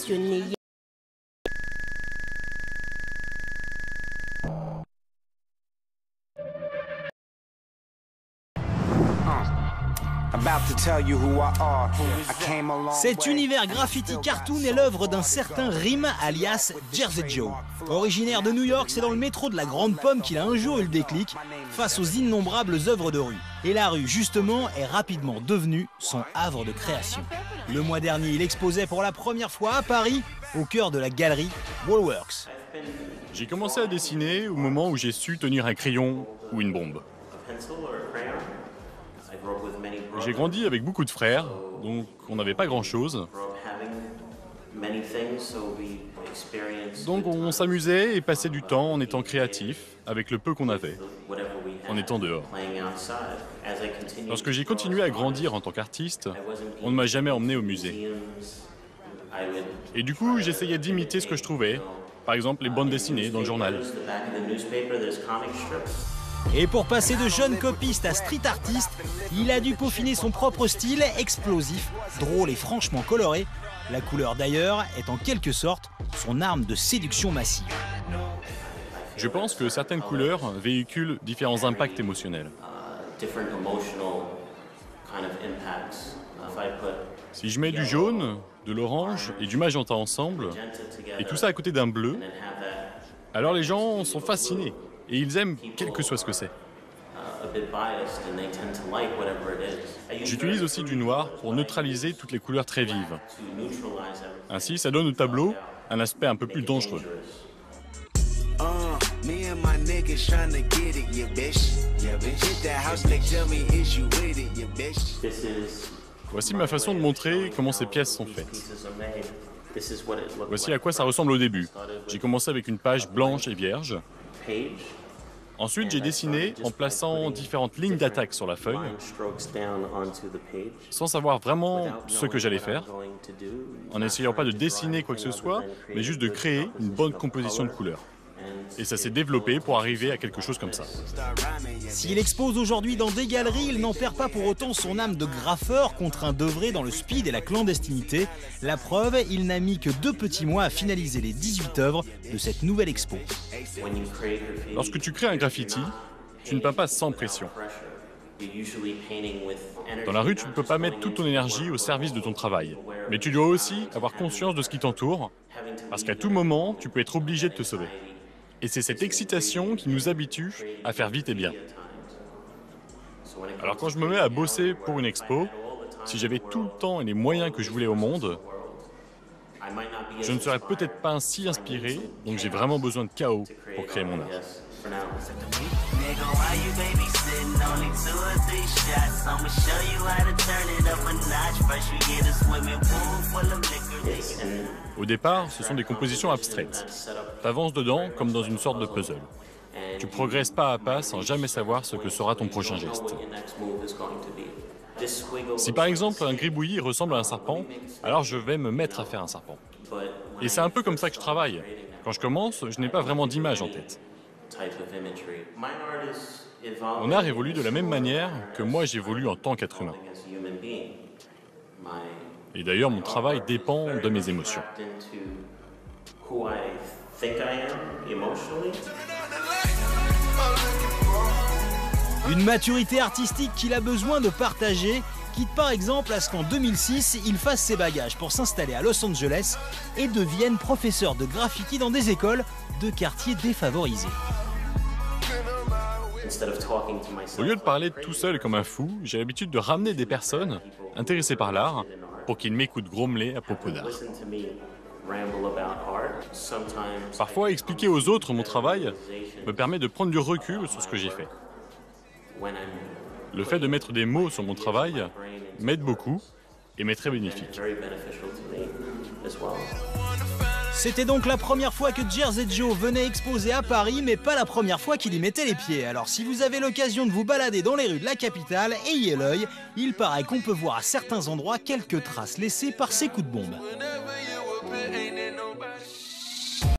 mentionné hier. Cet univers graffiti cartoon est l'œuvre d'un certain Rim alias Jersey Joe. Originaire de New York, c'est dans le métro de la Grande Pomme qu'il a un jour eu le déclic face aux innombrables œuvres de rue. Et la rue, justement, est rapidement devenue son havre de création. Le mois dernier, il exposait pour la première fois à Paris, au cœur de la galerie Wallworks. J'ai commencé à dessiner au moment où j'ai su tenir un crayon ou une bombe. J'ai grandi avec beaucoup de frères, donc on n'avait pas grand-chose. Donc on s'amusait et passait du temps en étant créatif, avec le peu qu'on avait, en étant dehors. Lorsque j'ai continué à grandir en tant qu'artiste, on ne m'a jamais emmené au musée. Et du coup, j'essayais d'imiter ce que je trouvais, par exemple les bandes dessinées dans le journal. Et pour passer de jeune copiste à street artiste, il a dû peaufiner son propre style explosif, drôle et franchement coloré. La couleur d'ailleurs est en quelque sorte son arme de séduction massive. Je pense que certaines couleurs véhiculent différents impacts émotionnels. Si je mets du jaune, de l'orange et du magenta ensemble, et tout ça à côté d'un bleu, alors les gens sont fascinés. Et ils aiment quel que soit ce que c'est. J'utilise aussi du noir pour neutraliser toutes les couleurs très vives. Ainsi, ça donne au tableau un aspect un peu plus dangereux. Voici ma façon de montrer comment ces pièces sont faites. Voici à quoi ça ressemble au début. J'ai commencé avec une page blanche et vierge. Ensuite, j'ai dessiné en plaçant différentes lignes d'attaque sur la feuille, sans savoir vraiment ce que j'allais faire, en n'essayant pas de dessiner quoi que ce soit, mais juste de créer une bonne composition de couleurs. Et ça s'est développé pour arriver à quelque chose comme ça. S'il expose aujourd'hui dans des galeries, il n'en perd pas pour autant son âme de graffeur contraint d'œuvrer dans le speed et la clandestinité. La preuve, il n'a mis que 2 petits mois à finaliser les 18 œuvres de cette nouvelle expo. Lorsque tu crées un graffiti, tu ne peins pas sans pression. Dans la rue, tu ne peux pas mettre toute ton énergie au service de ton travail. Mais tu dois aussi avoir conscience de ce qui t'entoure, parce qu'à tout moment, tu peux être obligé de te sauver. Et c'est cette excitation qui nous habitue à faire vite et bien. Alors quand je me mets à bosser pour une expo, si j'avais tout le temps et les moyens que je voulais au monde, je ne serais peut-être pas si inspiré, donc j'ai vraiment besoin de chaos pour créer mon art. Au départ, ce sont des compositions abstraites. Tu avances dedans comme dans une sorte de puzzle. Tu progresses pas à pas sans jamais savoir ce que sera ton prochain geste. Si par exemple un gribouillis ressemble à un serpent, alors je vais me mettre à faire un serpent. Et c'est un peu comme ça que je travaille. Quand je commence, je n'ai pas vraiment d'image en tête. Mon art évolue de la même manière que moi j'évolue en tant qu'être humain. Et d'ailleurs, mon travail dépend de mes émotions. Une maturité artistique qu'il a besoin de partager, quitte par exemple à ce qu'en 2006, il fasse ses bagages pour s'installer à Los Angeles et devienne professeur de graffiti dans des écoles de quartiers défavorisés. Au lieu de parler tout seul comme un fou, j'ai l'habitude de ramener des personnes intéressées par l'art pour qu'ils m'écoutent grommeler à propos d'art. Parfois, expliquer aux autres mon travail me permet de prendre du recul sur ce que j'ai fait. Le fait de mettre des mots sur mon travail m'aide beaucoup et m'est très bénéfique. C'était donc la première fois que Jersey Joe venait exposer à Paris, mais pas la première fois qu'il y mettait les pieds. Alors si vous avez l'occasion de vous balader dans les rues de la capitale, ayez l'œil, il paraît qu'on peut voir à certains endroits quelques traces laissées par ses coups de bombe.